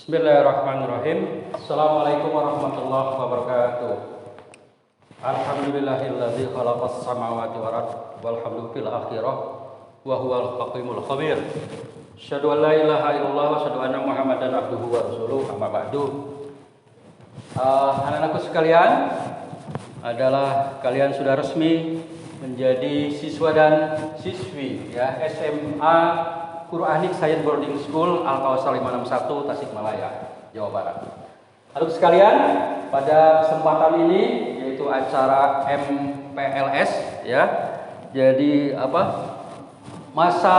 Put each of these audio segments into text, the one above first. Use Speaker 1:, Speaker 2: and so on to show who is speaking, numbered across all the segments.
Speaker 1: Bismillahirrahmanirrahim. Assalamualaikum warahmatullahi wabarakatuh. Alhamdulillahilladzi khalaqas samawati wal ardh walhamdu fil akhirah wa huwal hakimul khabir. Asyhadu an la ilaha illallah wa asyhadu anna Muhammadan abduhu wa rasuluh. Amma ba'du. Anak-anakku sekalian, adalah kalian sudah resmi menjadi siswa dan siswi ya SMA Quranic Science Boarding School Al-Kausar 561 Tasikmalaya, Jawa Barat. Anak sekalian, pada kesempatan ini yaitu acara MPLS ya. Jadi masa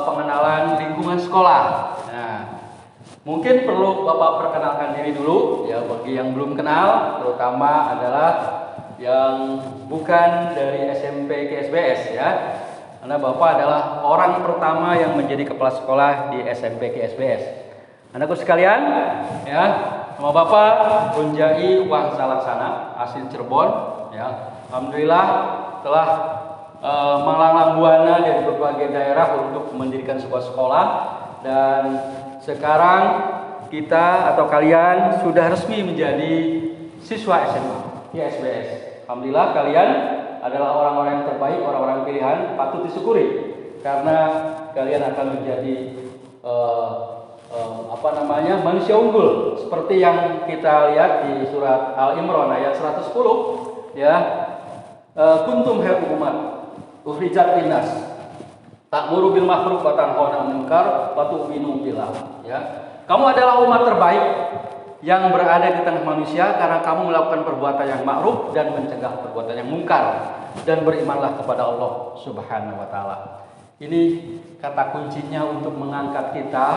Speaker 1: pengenalan lingkungan sekolah. Nah, mungkin perlu Bapak perkenalkan diri dulu ya bagi yang belum kenal, terutama adalah yang bukan dari SMP KSBS ya. Karena Bapak adalah orang pertama yang menjadi kepala sekolah di SMP KSBS. Anakku sekalian, ya, nama Bapak Bunjai Wangsa Laksana, asli Cirebon, ya. Alhamdulillah telah melanglang buana dari berbagai daerah untuk mendirikan sebuah sekolah, dan sekarang kita atau kalian sudah resmi menjadi siswa SMA KSBS. Alhamdulillah kalian adalah orang-orang yang terbaik, orang-orang pilihan, patut disyukuri karena kalian akan menjadi manusia unggul seperti yang kita lihat di surat Al-Imran ayat 110 ya. Kuntum khairu umat ukhrijat linnas ta'muru bil ma'ruf wa tanhauna 'anil munkar wa tu'minu billah ya. Kamu adalah umat terbaik yang berada di tengah manusia karena kamu melakukan perbuatan yang ma'ruf dan mencegah perbuatan yang mungkar, dan berimanlah kepada Allah Subhanahu wa taala. Ini kata kuncinya untuk mengangkat kita,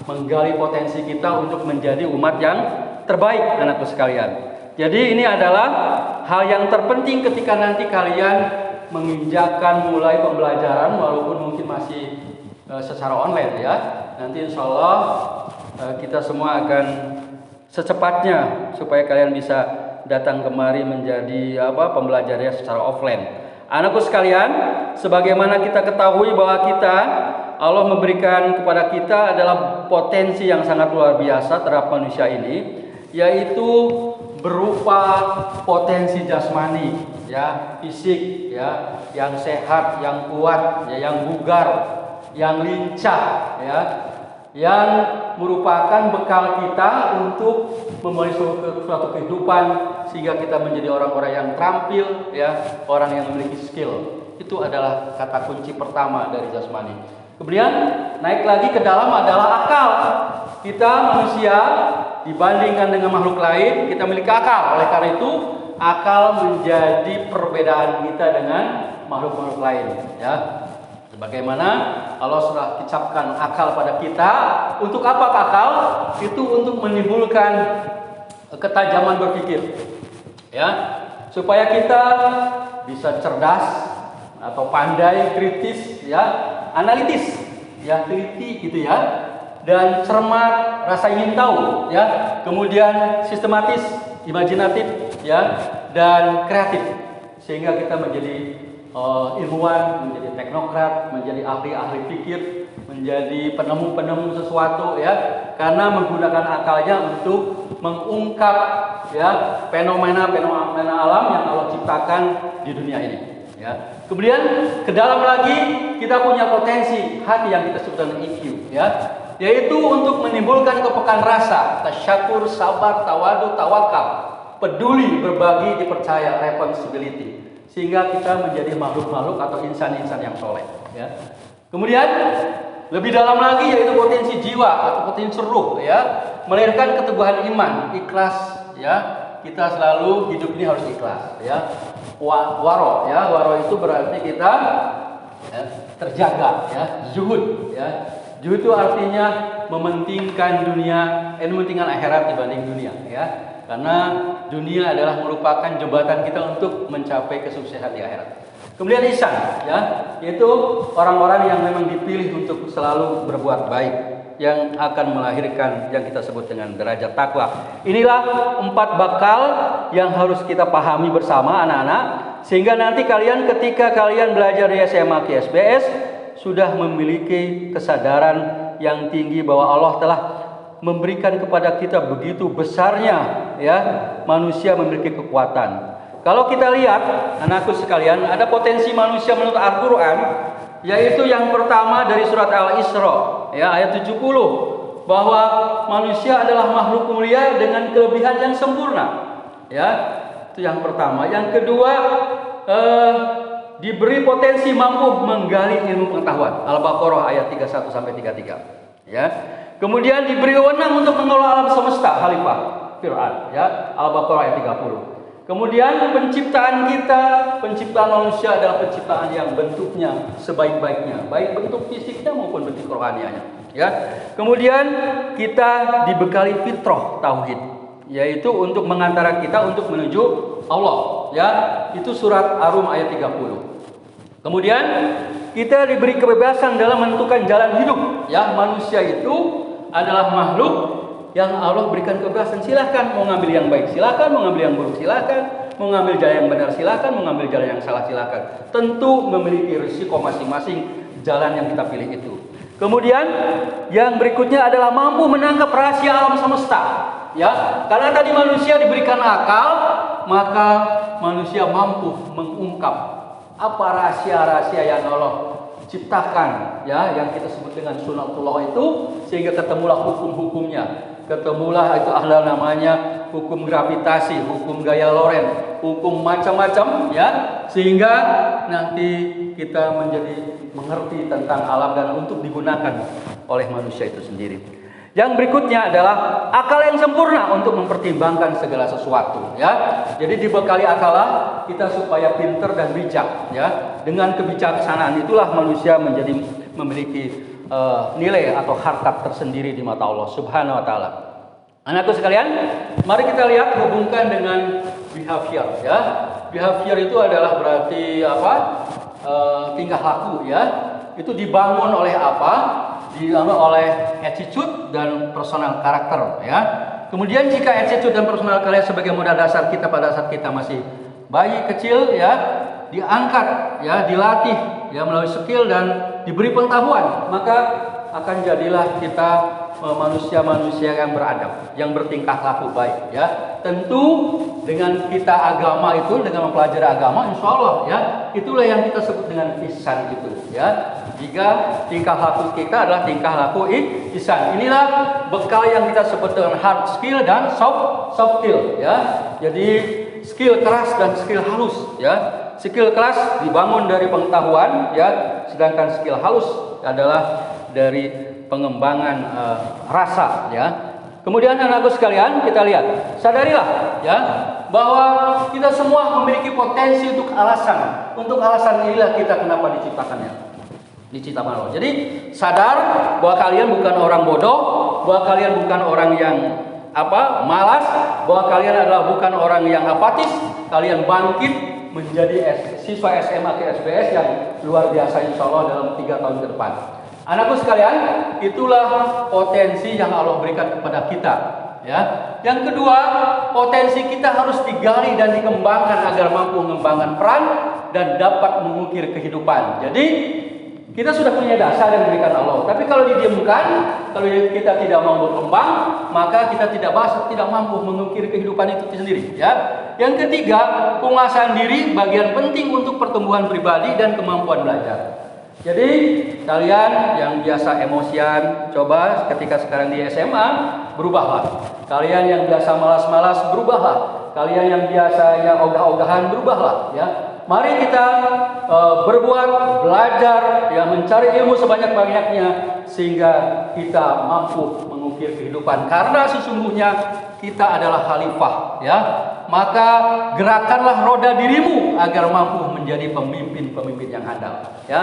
Speaker 1: menggali potensi kita untuk menjadi umat yang terbaik, anakku sekalian. Jadi ini adalah hal yang terpenting ketika nanti kalian menginjakkan mulai pembelajaran, walaupun mungkin masih secara online ya. Nanti insya Allah kita semua akan secepatnya supaya kalian bisa datang kemari menjadi pembelajarnya secara offline. Anakku sekalian, sebagaimana kita ketahui bahwa Allah memberikan kepada kita adalah potensi yang sangat luar biasa terhadap manusia ini, yaitu berupa potensi jasmani ya, fisik ya, yang sehat, yang kuat ya, yang bugar, yang lincah ya, yang merupakan bekal kita untuk memulai suatu kehidupan sehingga kita menjadi orang-orang yang terampil ya, orang yang memiliki skill. Itu adalah kata kunci pertama dari jasmani. Kemudian naik lagi ke dalam adalah akal. Kita manusia dibandingkan dengan makhluk lain, kita memiliki akal. Oleh karena itu akal menjadi perbedaan kita dengan makhluk-makhluk lain ya. Bagaimana Allah sudah ucapkan akal pada kita. Untuk apa akal? Itu untuk menimbulkan ketajaman berpikir ya, supaya kita bisa cerdas atau pandai, kritis ya, analitis ya, teliti gitu ya, dan cermat, rasa ingin tahu ya, kemudian sistematis, imajinatif ya, dan kreatif, sehingga kita menjadi ilmuwan, menjadi teknokrat, menjadi ahli-ahli pikir, menjadi penemu-penemu sesuatu ya, karena menggunakan akalnya untuk mengungkap ya fenomena-fenomena alam yang Allah ciptakan di dunia ini ya. Kemudian ke dalam lagi kita punya potensi hati yang kita sebut dengan EQ ya, yaitu untuk menimbulkan kepekaan rasa, tasyakur, sabar, tawadu, tawakal, peduli, berbagi, dipercaya, responsibility, sehingga kita menjadi makhluk-makhluk atau insan-insan yang soleh ya. Kemudian lebih dalam lagi yaitu potensi jiwa atau potensi ruh ya, melahirkan keteguhan iman, ikhlas ya. Kita selalu hidup ini harus ikhlas ya. Waro ya, waro itu berarti kita ya, terjaga ya, zuhud ya. Zuhud itu artinya mementingkan dunia, mementingkan akhirat dibanding dunia ya. Karena dunia adalah merupakan jembatan kita untuk mencapai kesuksesan di akhirat. Kemudian ihsan ya, yaitu orang-orang yang memang dipilih untuk selalu berbuat baik, yang akan melahirkan yang kita sebut dengan derajat takwa. Inilah 4 bakal yang harus kita pahami bersama anak-anak, sehingga nanti kalian ketika kalian belajar di SMA KSBS sudah memiliki kesadaran yang tinggi bahwa Allah telah memberikan kepada kita begitu besarnya, ya, manusia memiliki kekuatan. Kalau kita lihat, anakku sekalian, ada potensi manusia menurut Al-Quran, yaitu yang pertama dari surat Al-Isra, ya, ayat 70, bahwa manusia adalah makhluk mulia dengan kelebihan yang sempurna, ya, itu yang pertama. Yang kedua, diberi potensi mampu menggali ilmu pengetahuan, Al-Baqarah ayat 31 sampai 33, ya. Kemudian diberi wewenang untuk mengelola alam semesta, Khalifah Fir'aun, ya, Al-Baqarah ayat 30. Kemudian penciptaan kita, penciptaan manusia adalah penciptaan yang bentuknya sebaik-baiknya, baik bentuk fisiknya maupun bentuk rohanianya, ya. Kemudian kita dibekali fitrah tauhid, yaitu untuk mengantara kita untuk menuju Allah, ya. Itu surat Ar-Rum ayat 30. Kemudian kita diberi kebebasan dalam menentukan jalan hidup, ya. Manusia itu adalah makhluk yang Allah berikan kebebasan. Silahkan mau ngambil yang baik, silahkan mau ngambil yang buruk, silahkan mau ngambil jalan yang benar, silahkan mau ngambil jalan yang salah, silahkan. Tentu memiliki risiko masing-masing jalan yang kita pilih itu. Kemudian yang berikutnya adalah mampu menangkap rahasia alam semesta, ya. Karena tadi manusia diberikan akal, maka manusia mampu mengungkap apa rahasia-rahasia yang Allah ciptakan, ya, yang kita sebut dengan sunatullah itu, sehingga ketemulah hukum-hukumnya, ketemulah itu namanya hukum gravitasi, hukum gaya Lorentz, hukum macam-macam, ya, sehingga nanti kita menjadi mengerti tentang alam dan untuk digunakan oleh manusia itu sendiri. Yang berikutnya adalah akal yang sempurna untuk mempertimbangkan segala sesuatu, ya. Jadi dibekali akalah kita supaya pintar dan bijak, ya. Dengan kebijaksanaan itulah manusia menjadi memiliki nilai atau harkat tersendiri di mata Allah Subhanahu wa taala. Anakku sekalian, mari kita lihat hubungkan dengan behavior, ya. Behavior itu adalah berarti apa? Tingkah laku, ya. Itu dibangun oleh apa? Dibangun oleh attitude dan personal karakter, ya. Kemudian jika attitude dan personal karakter sebagai modal dasar kita pada saat kita masih bayi kecil, ya, diangkat, ya, dilatih, ya, melalui skill dan diberi pengetahuan, maka akan jadilah kita manusia-manusia yang beradab, yang bertingkah laku baik, ya. Tentu dengan kita agama itu, dengan mempelajari agama, insya Allah, ya, itulah yang kita sebut dengan ihsan itu, ya. Jika tingkah laku kita adalah tingkah laku ihsan, inilah bekal yang kita sebut dengan hard skill dan soft skill, ya. Jadi skill keras dan skill halus, ya. Skill keras dibangun dari pengetahuan, ya, sedangkan skill halus adalah dari pengembangan rasa, ya. Kemudian anakku sekalian, kita lihat, sadarilah, ya, bahwa kita semua memiliki potensi untuk alasan. Untuk alasan inilah kita kenapa diciptakannya. Diciptakan Allah. Jadi sadar bahwa kalian bukan orang bodoh, bahwa kalian bukan orang yang malas, bahwa kalian adalah bukan orang yang apatis. Kalian bangkit menjadi siswa SMA ke SBS yang luar biasa insya Allah dalam 3 tahun ke depan. Anakku sekalian, itulah potensi yang Allah berikan kepada kita, ya. Yang kedua, potensi kita harus digali dan dikembangkan agar mampu mengembangkan peran dan dapat mengukir kehidupan. Jadi kita sudah punya dasar yang diberikan Allah, tapi kalau didiamkan, kalau kita tidak mau berkembang, maka kita tidak mampu mengukir kehidupan itu sendiri, ya. Yang ketiga, penguasaan diri bagian penting untuk pertumbuhan pribadi dan kemampuan belajar. Jadi kalian yang biasa emosian, coba ketika sekarang di SMA berubahlah. Kalian yang biasa malas-malas berubahlah. Kalian yang biasanya ogah-ogahan berubahlah, ya. Mari kita berbuat, belajar, ya, mencari ilmu sebanyak-banyaknya sehingga kita mampu mengukir kehidupan. Karena sesungguhnya kita adalah khalifah, ya. Maka gerakanlah roda dirimu agar mampu menjadi pemimpin-pemimpin yang handal, ya.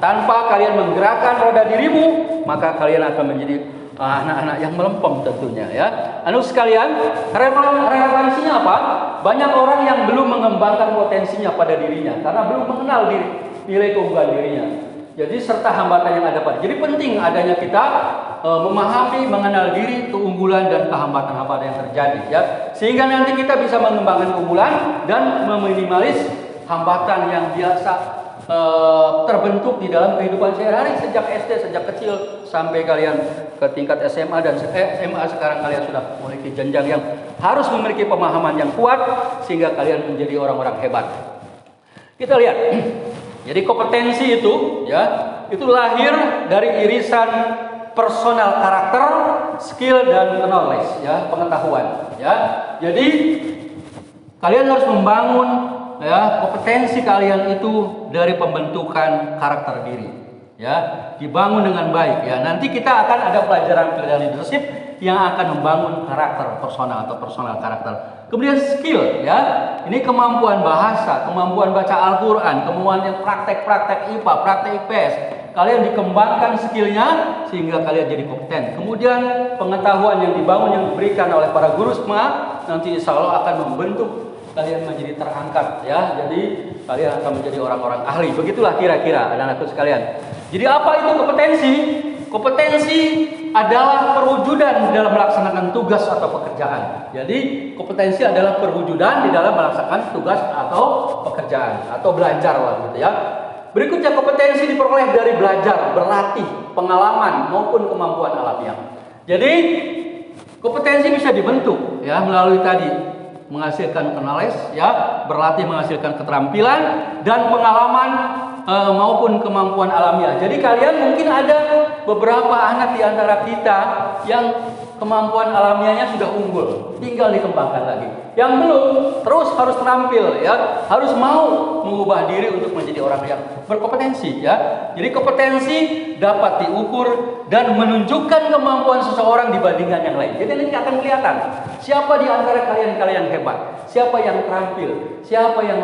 Speaker 1: Tanpa kalian menggerakkan roda dirimu, maka kalian akan menjadi anak-anak yang melempem tentunya, ya. Anak sekalian, relevansinya apa? Banyak orang yang belum mengembangkan potensinya pada dirinya karena belum mengenal nilai keunggulan dirinya. Jadi serta hambatan yang ada pada. Jadi penting adanya kita memahami, mengenal diri, keunggulan dan kehambatan-hambatan yang terjadi, ya. Sehingga nanti kita bisa mengembangkan keunggulan dan meminimalis hambatan yang biasa terbentuk di dalam kehidupan sehari-hari sejak SD, sejak kecil sampai kalian ke tingkat SMA dan SMA sekarang kalian sudah memiliki jenjang yang harus memiliki pemahaman yang kuat sehingga kalian menjadi orang-orang hebat. Kita lihat. Jadi kompetensi itu ya, itu lahir dari irisan personal karakter, skill dan knowledge ya, pengetahuan ya. Jadi kalian harus membangun ya kompetensi kalian itu dari pembentukan karakter diri ya, dibangun dengan baik ya. Nanti kita akan ada pelajaran leadership yang akan membangun karakter personal atau personal karakter. Kemudian skill ya, ini kemampuan bahasa, kemampuan baca Al-Quran, kemampuan yang praktek-praktek IPA, praktek IPS. Kalian dikembangkan skillnya sehingga kalian jadi kompeten. Kemudian pengetahuan yang dibangun, yang diberikan oleh para guru semua nanti insya Allah akan membentuk kalian menjadi terangkat ya. Jadi kalian akan menjadi orang-orang ahli. Begitulah kira-kira anak-anakku sekalian. Jadi apa itu kompetensi? Kompetensi adalah perwujudan dalam melaksanakan tugas atau pekerjaan. Jadi kompetensi adalah perwujudan di dalam melaksanakan tugas atau pekerjaan atau belajar lah gitu ya. Berikutnya kompetensi diperoleh dari belajar, berlatih, pengalaman maupun kemampuan alamiah. Jadi kompetensi bisa dibentuk ya melalui tadi menghasilkan knowledge ya, berlatih menghasilkan keterampilan dan pengalaman maupun kemampuan alamiah. Jadi kalian mungkin ada beberapa anak di antara kita yang kemampuan alamiahnya sudah unggul, tinggal dikembangkan lagi. Yang belum, terus harus terampil ya, harus mau mengubah diri untuk menjadi orang yang berkompetensi ya. Jadi kompetensi dapat diukur dan menunjukkan kemampuan seseorang dibandingkan yang lain. Jadi nanti akan kelihatan siapa di antara kalian hebat, siapa yang terampil, siapa yang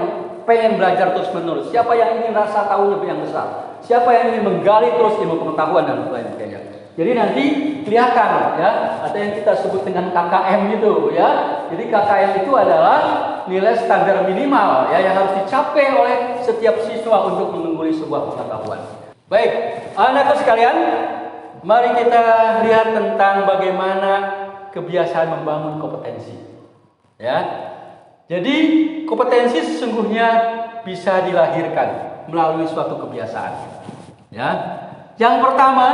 Speaker 1: pengen belajar terus menerus, siapa yang ingin rasa tahunya yang besar, siapa yang ingin menggali terus ilmu pengetahuan dan lain sebagainya. Jadi nanti kelihatan ya, atau yang kita sebut dengan KKM itu ya. Jadi KKM itu adalah nilai standar minimal ya yang harus dicapai oleh setiap siswa untuk mengungguli sebuah pengetahuan. Baik, anak-anakku sekalian, mari kita lihat tentang bagaimana kebiasaan membangun kompetensi. Ya. Jadi kompetensi sesungguhnya bisa dilahirkan melalui suatu kebiasaan. Ya. Yang pertama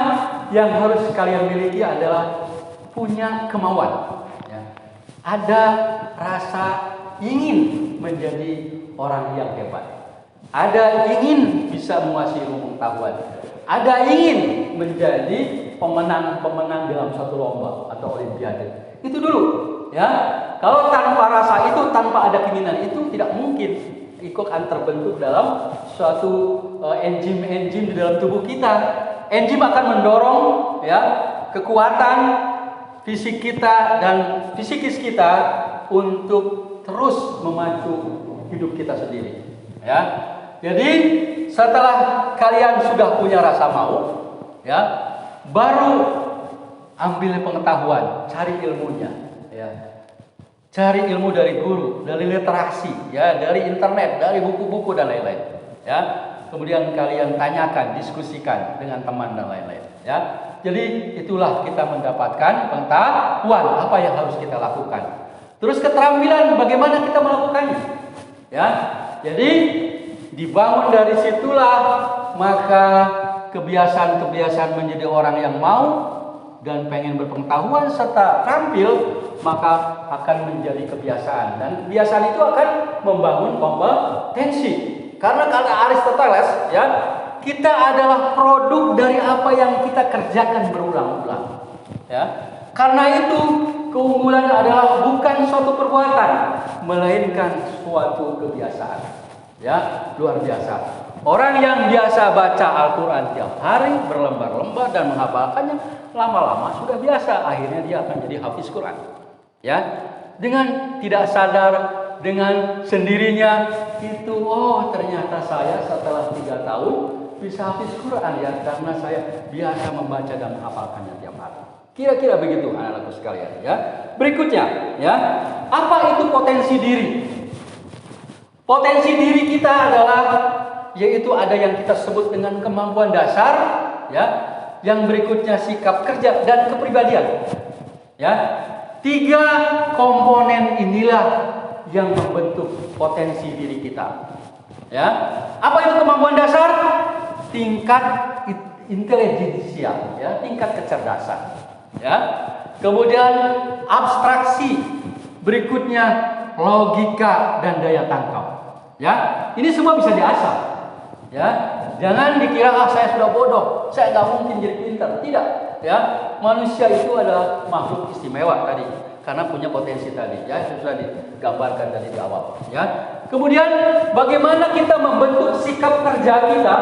Speaker 1: yang harus kalian miliki adalah punya kemauan. Ya. Ada rasa ingin menjadi orang yang hebat. Ada ingin bisa menguasai ilmu pengetahuan. Ada ingin menjadi pemenang dalam satu lomba atau olimpiade. Itu dulu. Ya, kalau tanpa rasa itu, tanpa ada keinginan itu tidak mungkin ikut akan terbentuk dalam suatu enzim di dalam tubuh kita. Enzim akan mendorong ya kekuatan fisik kita dan psikis kita untuk terus memacu hidup kita sendiri. Ya, jadi setelah kalian sudah punya rasa mau, ya, baru ambil pengetahuan, cari ilmunya. Ya. Cari ilmu dari guru, dari literasi, ya, dari internet, dari buku-buku dan lain-lain. Ya. Kemudian kalian tanyakan, diskusikan dengan teman dan lain-lain. Ya. Jadi itulah kita mendapatkan pengetahuan apa yang harus kita lakukan. Terus keterampilan bagaimana kita melakukannya. Ya. Jadi dibangun dari situlah maka kebiasaan-kebiasaan menjadi orang yang mau dan pengen berpengetahuan serta terampil maka akan menjadi kebiasaan dan kebiasaan itu akan membangun kompetensi. Karena kata Aristoteles ya, kita adalah produk dari apa yang kita kerjakan berulang-ulang. Ya. Karena itu keunggulan adalah bukan suatu perbuatan melainkan suatu kebiasaan. Ya, luar biasa. Orang yang biasa baca Al-Quran tiap hari, berlembar-lembar dan menghafalkannya, lama-lama sudah biasa. Akhirnya dia akan jadi hafiz Quran. Ya, dengan tidak sadar, dengan sendirinya itu, oh ternyata saya setelah 3 tahun bisa hafiz Quran ya, karena saya biasa membaca dan menghafalkannya tiap hari. Kira-kira begitu anak-anakku sekalian. Ya, berikutnya, ya, apa itu potensi diri? Potensi diri kita adalah yaitu ada yang kita sebut dengan kemampuan dasar, ya. Yang berikutnya sikap kerja dan kepribadian. Ya. 3 komponen inilah yang membentuk potensi diri kita. Ya, apa itu kemampuan dasar? Tingkat intelijensia, ya, tingkat kecerdasan. Ya, kemudian abstraksi, berikutnya logika dan daya tangkap. Ya, ini semua bisa diasah. Ya, jangan dikira saya sudah bodoh, saya nggak mungkin jadi pintar. Tidak. Ya, manusia itu adalah makhluk istimewa tadi, karena punya potensi tadi. Ya, itu sudah digambarkan dari di awal. Ya, kemudian bagaimana kita membentuk sikap kerja kita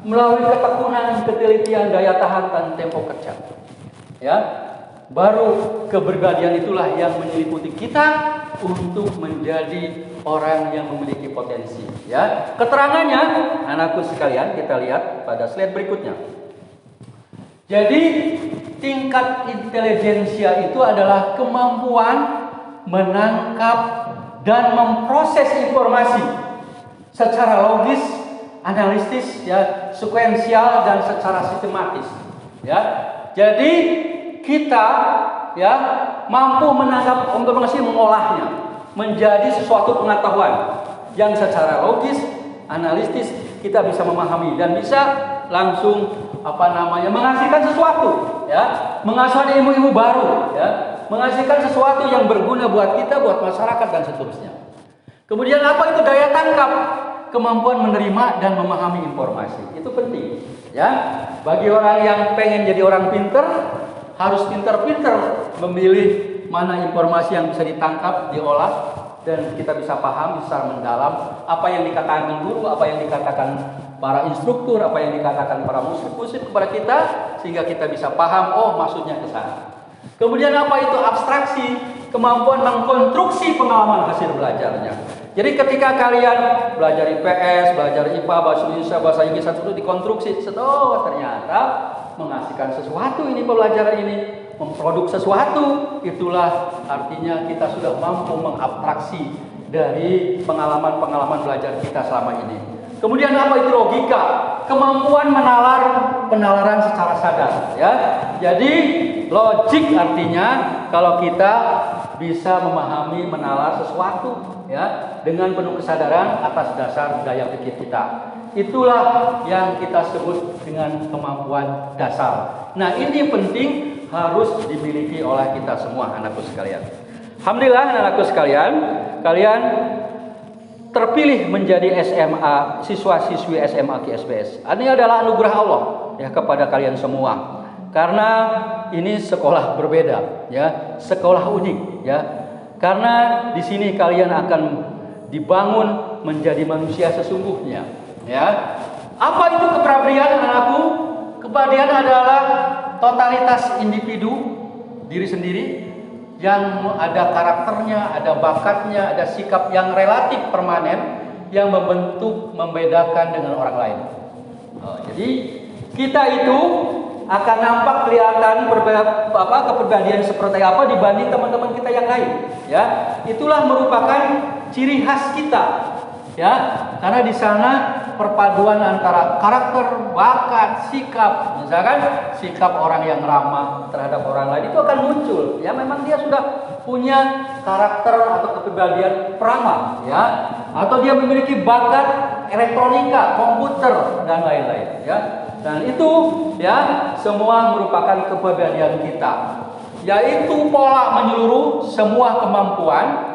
Speaker 1: melalui ketekunan, ketelitian, daya tahan dan tempo kerja. Ya, baru kepribadian itulah yang menyeliputi kita untuk menjadi orang yang memiliki potensi. Ya, keterangannya, anakku sekalian, kita lihat pada slide berikutnya. Jadi tingkat intelijensia itu adalah kemampuan menangkap dan memproses informasi secara logis, analitis, ya, sekuensial dan secara sistematis. Ya, jadi kita, ya, mampu menangkap informasi, mengolahnya menjadi sesuatu pengetahuan yang secara logis, analitis kita bisa memahami dan bisa langsung menghasilkan sesuatu, ya, menghasilkan ilmu-ilmu baru, ya, menghasilkan sesuatu yang berguna buat kita, buat masyarakat dan seterusnya. Kemudian apa itu daya tangkap? Kemampuan menerima dan memahami informasi. Itu penting, ya. Bagi orang yang pengen jadi orang pinter, harus pinter-pinter memilih mana informasi yang bisa ditangkap, diolah, dan kita bisa paham secara mendalam apa yang dikatakan guru, apa yang dikatakan para instruktur, apa yang dikatakan para musik kepada kita, sehingga kita bisa paham, oh maksudnya ke sana. Kemudian apa itu abstraksi? Kemampuan mengkonstruksi pengalaman hasil belajarnya. Jadi ketika kalian belajar IPS, belajar IPA, bahasa Indonesia, bahasa Inggris, itu dikonstruksi, oh ternyata menghasilkan sesuatu ini pembelajaran ini, memproduk sesuatu, itulah artinya kita sudah mampu mengabstraksi dari pengalaman-pengalaman belajar kita selama ini. Kemudian apa itu logika? Kemampuan penalaran secara sadar, ya. Jadi logik artinya kalau kita bisa memahami, menalar sesuatu, ya, dengan penuh kesadaran atas dasar daya pikir kita. Itulah yang kita sebut dengan kemampuan dasar. Nah, ini penting, harus dimiliki oleh kita semua, anakku sekalian. Alhamdulillah, anakku sekalian, kalian terpilih menjadi SMA, siswa-siswi SMA QSBS. Ini adalah anugerah Allah, ya, kepada kalian semua. Karena ini sekolah berbeda, ya, sekolah unik, ya. Karena di sini kalian akan dibangun menjadi manusia sesungguhnya, ya. Apa itu kepribadian, anakku? Kepribadian adalah totalitas individu, diri sendiri, yang ada karakternya, ada bakatnya, ada sikap yang relatif permanen yang membedakan dengan orang lain. Jadi kita itu akan nampak kelihatan kepribadian seperti apa dibanding teman-teman kita yang lain. Ya, itulah merupakan ciri khas kita. Ya, karena di sana perpaduan antara karakter, bakat, sikap, misalkan sikap orang yang ramah terhadap orang lain itu akan muncul. Ya, memang dia sudah punya karakter atau kepribadian peramah, ya, atau dia memiliki bakat elektronika, komputer dan lain-lain, ya. Dan itu, ya, semua merupakan kepribadian kita, yaitu pola menyeluruh semua kemampuan,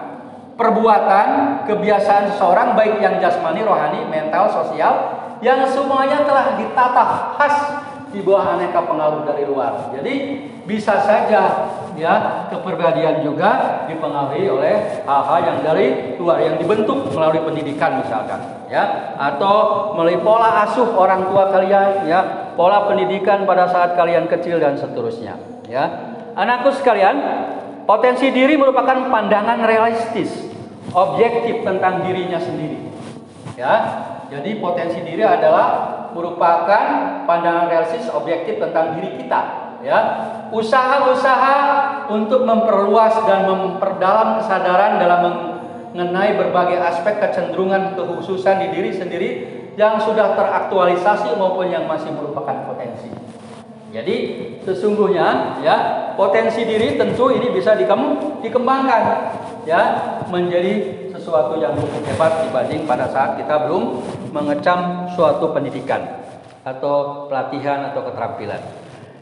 Speaker 1: perbuatan, kebiasaan seseorang, baik yang jasmani, rohani, mental, sosial, yang semuanya telah ditata khas di bawah aneka pengaruh dari luar. Jadi bisa saja, ya, kepribadian juga dipengaruhi oleh hal-hal yang dari luar, yang dibentuk melalui pendidikan misalkan, ya, atau melalui pola asuh orang tua kalian, ya, pola pendidikan pada saat kalian kecil dan seterusnya, ya. Anakku sekalian, potensi diri merupakan pandangan realistis, objektif tentang dirinya sendiri. Ya, jadi potensi diri adalah merupakan pandangan realistis, objektif tentang diri kita. Ya, usaha-usaha untuk memperluas dan memperdalam kesadaran dalam mengenai berbagai aspek kecenderungan kekhususan di diri sendiri yang sudah teraktualisasi maupun yang masih merupakan potensi. Jadi sesungguhnya, ya, potensi diri tentu ini bisa dikembangkan. ya menjadi sesuatu yang cukup hebat dibanding pada saat kita belum mengecam suatu pendidikan atau pelatihan atau keterampilan.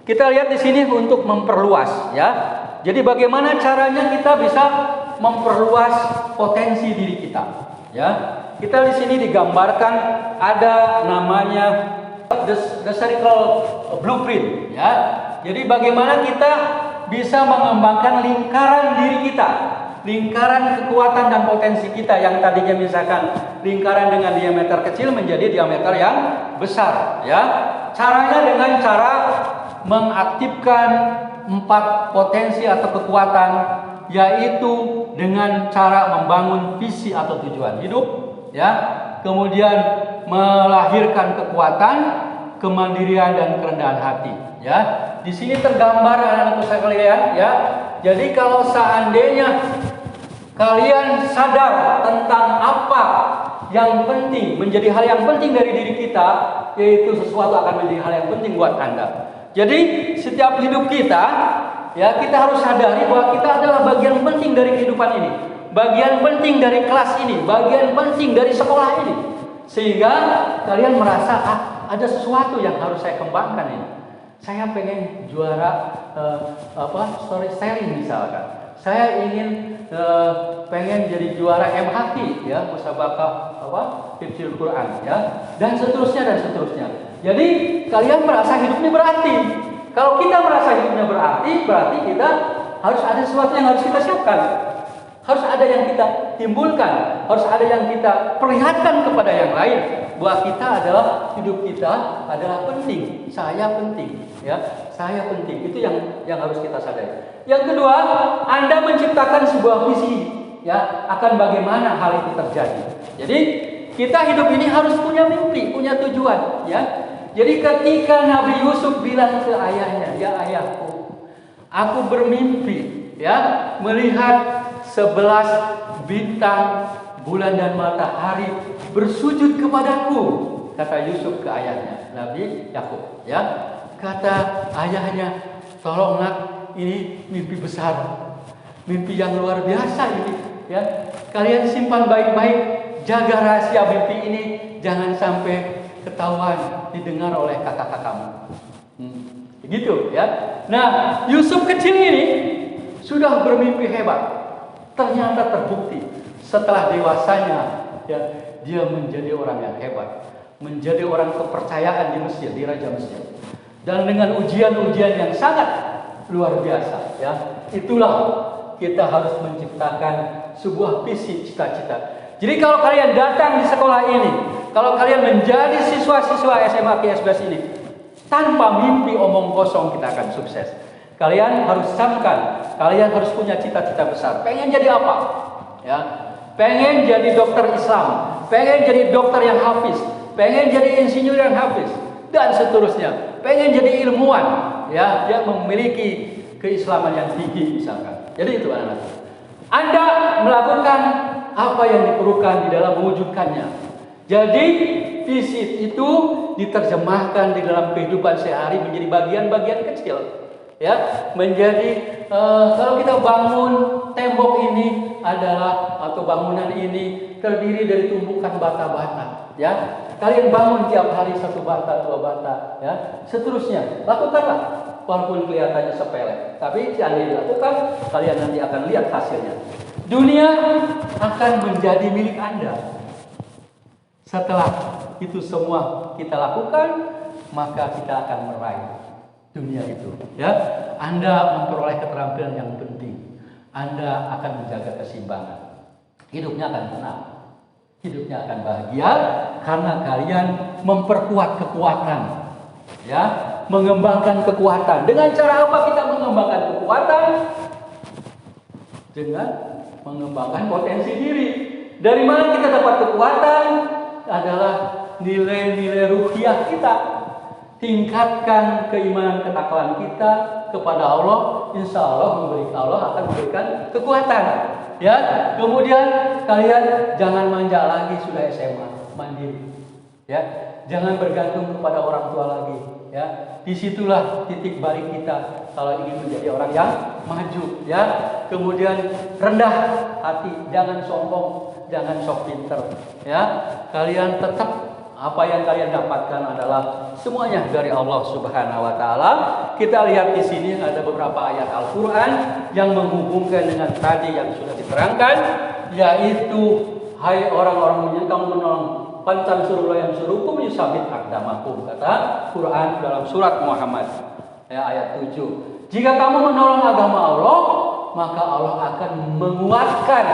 Speaker 1: Kita lihat di sini untuk memperluas, ya. Jadi bagaimana caranya kita bisa memperluas potensi diri kita, ya. Kita di sini digambarkan ada namanya the circle blueprint, ya. Jadi bagaimana kita bisa mengembangkan lingkaran diri kita, lingkaran kekuatan dan potensi kita yang tadinya misalkan lingkaran dengan diameter kecil menjadi diameter yang besar, ya. Caranya dengan cara mengaktifkan 4 potensi atau kekuatan, yaitu dengan cara membangun visi atau tujuan hidup, ya. Kemudian melahirkan kekuatan, kemandirian dan kerendahan hati, ya. Di sini tergambar anak-anak sekalian, ya. Jadi kalau seandainya kalian sadar tentang apa yang penting, menjadi hal yang penting dari diri kita, yaitu sesuatu akan menjadi hal yang penting buat Anda. Jadi setiap hidup kita, ya, kita harus sadari bahwa kita adalah bagian penting dari kehidupan ini, bagian penting dari kelas ini, bagian penting dari sekolah ini. Sehingga kalian merasa ada sesuatu yang harus saya kembangkan ini. Saya pengen juara storytelling misalkan. Saya ingin pengen jadi juara MHQ, ya, musabaqah hifdzul Quran, ya, dan seterusnya dan seterusnya. Jadi kalian merasa hidup ini berarti. Kalau kita merasa hidupnya berarti kita harus ada sesuatu yang harus kita siapkan. Harus ada yang kita timbulkan, harus ada yang kita perlihatkan kepada yang lain bahwa kita adalah, hidup kita adalah penting. Saya penting, ya. Saya penting. Itu yang harus kita sadari. Yang kedua, Anda menciptakan sebuah visi, ya, akan bagaimana hal itu terjadi. Jadi kita hidup ini harus punya mimpi, punya tujuan, ya. Jadi ketika Nabi Yusuf bilang ke ayahnya, "Ya ayahku, aku bermimpi, ya, melihat 11 bintang, bulan dan matahari bersujud kepadaku," kata Yusuf ke ayahnya, Nabi Yakub, ya. Kata ayahnya, "Tolong nak, ini mimpi besar, mimpi yang luar biasa ini, ya. Kalian simpan baik-baik, jaga rahasia mimpi ini, jangan sampai ketahuan, didengar oleh kakak-kakakmu." Gitu, ya. Nah, Yusuf kecil ini sudah bermimpi hebat. Ternyata terbukti setelah dewasanya, ya, dia menjadi orang yang hebat, menjadi orang kepercayaan di Mesir, di Raja Mesir. Dan dengan ujian-ujian yang sangat luar biasa, ya. Itulah kita harus menciptakan sebuah visi, cita-cita. Jadi kalau kalian datang di sekolah ini, kalau kalian menjadi siswa-siswa SMA KSBS ini, tanpa mimpi omong kosong kita akan sukses. Kalian harus camkan, kalian harus punya cita-cita besar. Pengen jadi apa? Ya, pengen jadi dokter Islam, pengen jadi dokter yang hafiz, pengen jadi insinyur yang hafiz, dan seterusnya. Pengen jadi ilmuwan, ya, yang memiliki keislaman yang tinggi misalkan. Jadi itu anak-anak. Anda melakukan apa yang diperlukan di dalam mewujudkannya. Jadi visi itu diterjemahkan di dalam kehidupan sehari menjadi bagian-bagian kecil, ya. Menjadi kalau kita bangun tembok ini adalah, atau bangunan ini terdiri dari tumpukan bata-bata, ya. Kalian bangun tiap hari 1 bata, 2 bata, ya. Seterusnya, lakukanlah. Walaupun kelihatannya sepele, tapi jika dilakukan, kalian nanti akan lihat hasilnya. Dunia akan menjadi milik Anda. Setelah itu semua kita lakukan, maka kita akan meraih dunia itu, ya. Anda memperoleh keterampilan yang penting. Anda akan menjaga keseimbangan. Hidupnya akan tenang. Hidupnya akan bahagia karena kalian memperkuat kekuatan, ya, mengembangkan kekuatan. Dengan cara apa kita mengembangkan kekuatan? Dengan mengembangkan potensi diri. Dari mana kita dapat kekuatan? Adalah nilai-nilai ruhiyah kita. Tingkatkan keimanan ketakwaan kita kepada Allah. Insya Allah Allah akan memberikan kekuatan, ya. Kemudian kalian jangan manja lagi sudah SMA, mandiri. Ya, jangan bergantung kepada orang tua lagi. Ya, disitulah titik balik kita kalau ingin menjadi orang yang maju. Ya, kemudian rendah hati, jangan sombong, jangan sok pinter. Ya, kalian tetap apa yang kalian dapatkan adalah semuanya dari Allah Subhanahu wa taala. Kita lihat di sini ada beberapa ayat Al-Qur'an yang menghubungkan dengan tadi yang sudah diterangkan, yaitu hai orang-orang yang kamu menolong pancan suruh yang suruhkum yusabit aqdamakum, kata Quran dalam surat Muhammad ya, ayat 7. Jika kamu menolong agama Allah, maka Allah akan menguatkan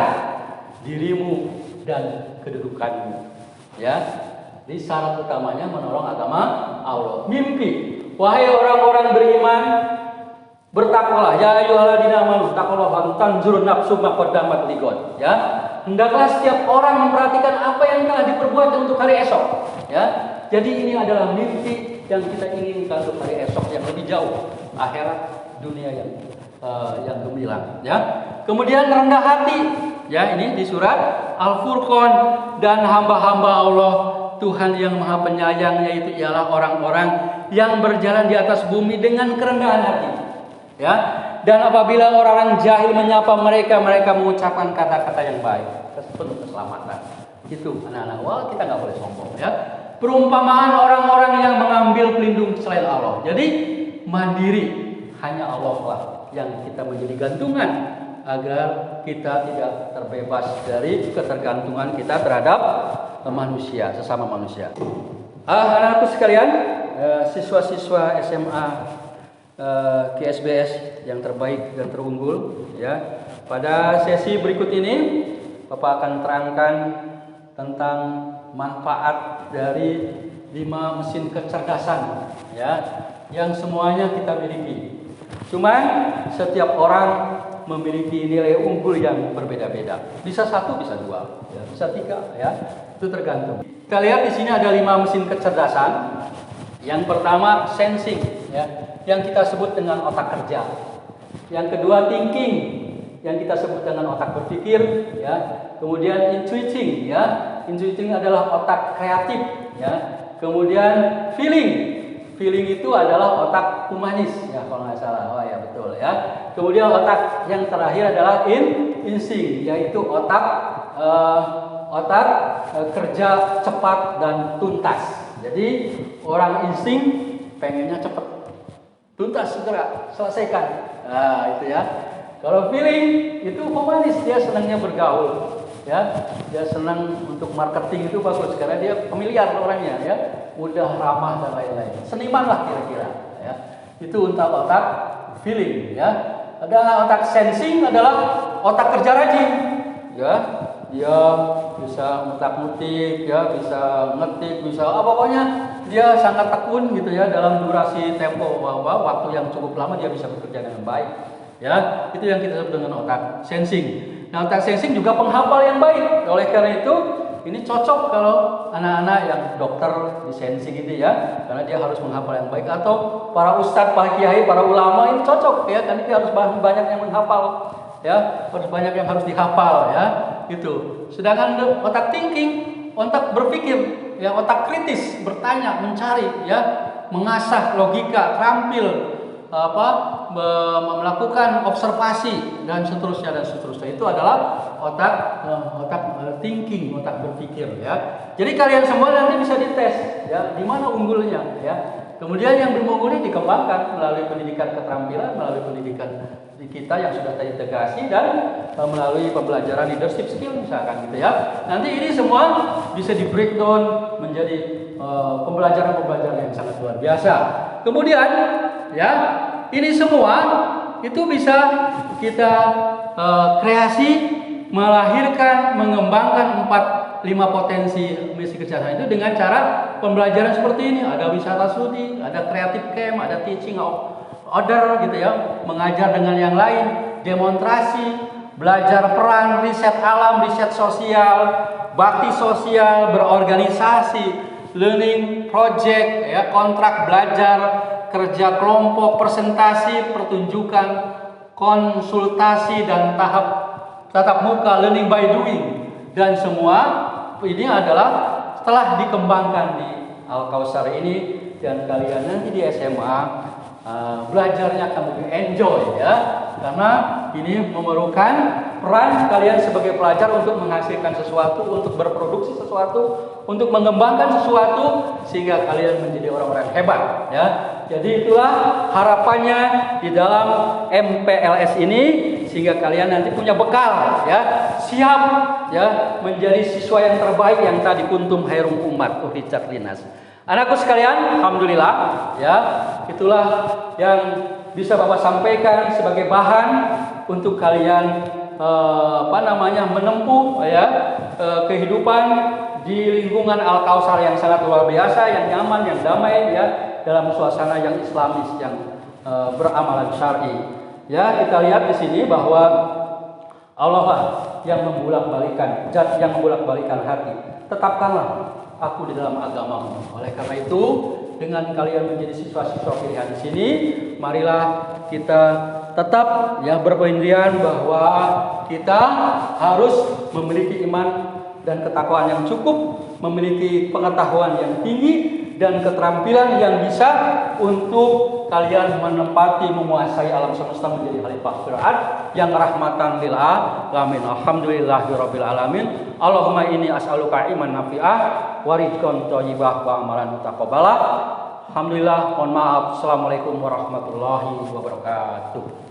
Speaker 1: dirimu dan kedudukanmu. Ya, jadi syarat utamanya menolong agama Allah. Mimpi, wahai orang-orang beriman, bertakwalah ya ayyuhalladzina amanu taqullaha tanzur nafsum ma qaddamat lighad. Ya, hendaklah setiap orang memperhatikan apa yang telah diperbuat untuk hari esok. Ya, jadi ini adalah mimpi yang kita inginkan untuk hari esok yang lebih jauh, akhirat, dunia yang gemilang. Ya, kemudian rendah hati. Ya, ini di surat Al-Furqan, dan hamba-hamba Allah Tuhan yang Maha Penyayang, yaitu ialah orang-orang yang berjalan di atas bumi dengan kerendahan hati. Ya, dan apabila orang-orang jahil menyapa mereka, mereka mengucapkan kata-kata yang baik, penuh keselamatan. Itu anak-anak, wah kita nggak boleh sombong. Ya, perumpamaan orang-orang yang mengambil pelindung selain Allah. Jadi mandiri, hanya Allah lah yang kita menjadi gantungan agar kita tidak terbebas dari ketergantungan kita terhadap manusia, sesama manusia. Anak-anakku sekalian, siswa-siswa SMA KSBS yang terbaik dan terunggul, ya. Pada sesi berikut ini Bapak akan terangkan tentang manfaat dari 5 mesin kecerdasan, ya, yang semuanya kita miliki. Cuman setiap orang memiliki nilai unggul yang berbeda-beda. Bisa 1, bisa 2, ya, bisa 3, ya. Itu tergantung. Kita lihat di sini ada 5 mesin kecerdasan. Yang pertama sensing, ya, yang kita sebut dengan otak kerja. Yang kedua thinking, yang kita sebut dengan otak berpikir, ya. Kemudian intuiting, ya. Intuiting adalah otak kreatif, ya. Kemudian feeling. Feeling itu adalah otak humanis, ya kalau nggak salah. Oh ya betul, ya. Kemudian otak yang terakhir adalah insting, yaitu otak kerja cepat dan tuntas. Jadi orang insting pengennya cepat, tuntas, segera selesaikan. Nah itu ya. Kalau feeling itu humanis, dia senangnya bergaul, ya. Dia senang untuk marketing, itu bagus karena dia familiar orangnya, ya, mudah ramah dan lain-lain. Seniman lah kira-kira, ya. Itu untuk otak feeling, ya. Ada otak sensing, adalah otak kerja rajin, ya. Dia bisa ngutak-ngutik, ya, bisa ngetik, bisa pokoknya dia sangat tekun gitu, ya, dalam durasi tempo waktu yang cukup lama dia bisa bekerja dengan baik, ya. Itu yang kita sebut dengan otak sensing. Nah, otak sensing juga penghafal yang baik. Oleh karena itu ini cocok kalau anak-anak yang dokter di sensing ini, ya, karena dia harus menghafal yang baik, atau para ustadz, para kiai, para ulama ini cocok, ya, karena dia harus banyak yang menghafal, ya, harus banyak yang harus dihafal, ya. Itu. Sedangkan otak thinking, otak berpikir, ya, otak kritis, bertanya, mencari, ya, mengasah logika, terampil, melakukan observasi dan seterusnya dan seterusnya. Itu adalah otak thinking, otak berpikir, ya. Jadi kalian semua nanti bisa dites, ya, di mana unggulnya, ya. Kemudian yang belum unggulnya dikembangkan melalui pendidikan keterampilan, melalui pendidikan kita yang sudah terintegrasi, dan melalui pembelajaran leadership skill misalkan gitu, ya. Nanti ini semua bisa di breakdown menjadi pembelajaran-pembelajaran yang sangat luar biasa. Kemudian, ya, ini semua itu bisa kita kreasi, melahirkan, mengembangkan 5 potensi misi kecerdasan itu dengan cara pembelajaran seperti ini. Ada wisata studi, ada creative camp, ada teaching of other gitu, ya, mengajar dengan yang lain, demonstrasi, belajar peran, riset alam, riset sosial, bakti sosial, berorganisasi, learning project, ya, kontrak belajar, kerja kelompok, presentasi, pertunjukan, konsultasi, dan tatap muka, learning by doing. Dan semua ini adalah telah dikembangkan di Al-Kautsar ini, dan kalian nanti di SMA belajarnya akan lebih enjoy ya, karena ini memerlukan peran kalian sebagai pelajar untuk menghasilkan sesuatu, untuk berproduksi sesuatu, untuk mengembangkan sesuatu sehingga kalian menjadi orang-orang hebat ya. Jadi itulah harapannya di dalam MPLS ini, sehingga kalian nanti punya bekal ya, siap ya menjadi siswa yang terbaik yang tadi kuntum khairum ummat ukhrijat linnas. Anakku sekalian, alhamdulillah ya, itulah yang bisa Bapak sampaikan sebagai bahan untuk kalian menempuh ya kehidupan di lingkungan Al-Kautsar yang sangat luar biasa, yang nyaman, yang damai ya, dalam suasana yang islamis, yang beramalan syar'i. Ya, kita lihat di sini bahwa Allah lah yang membolak-balikan, Zat yang membolak-balikan hati. Tetapkanlah aku di dalam agamamu. Oleh karena itu, dengan kalian menjadi siswa-siswa pilihan di sini, marilah kita tetap ya berpendirian bahwa kita harus memiliki iman dan ketakwaan yang cukup, memiliki pengetahuan yang tinggi dan keterampilan yang bisa untuk kalian menempati, menguasai alam semesta, menjadi khalifah Fir'aun yang rahmatan lil alamin. Alhamdulillahirabbil alamin. Allahumma inni as'aluka iman nafi'ah wa rizqan thayyibah wa amalan mutaqabbalah. Alhamdulillah, mohon maaf. Assalamualaikum warahmatullahi wabarakatuh.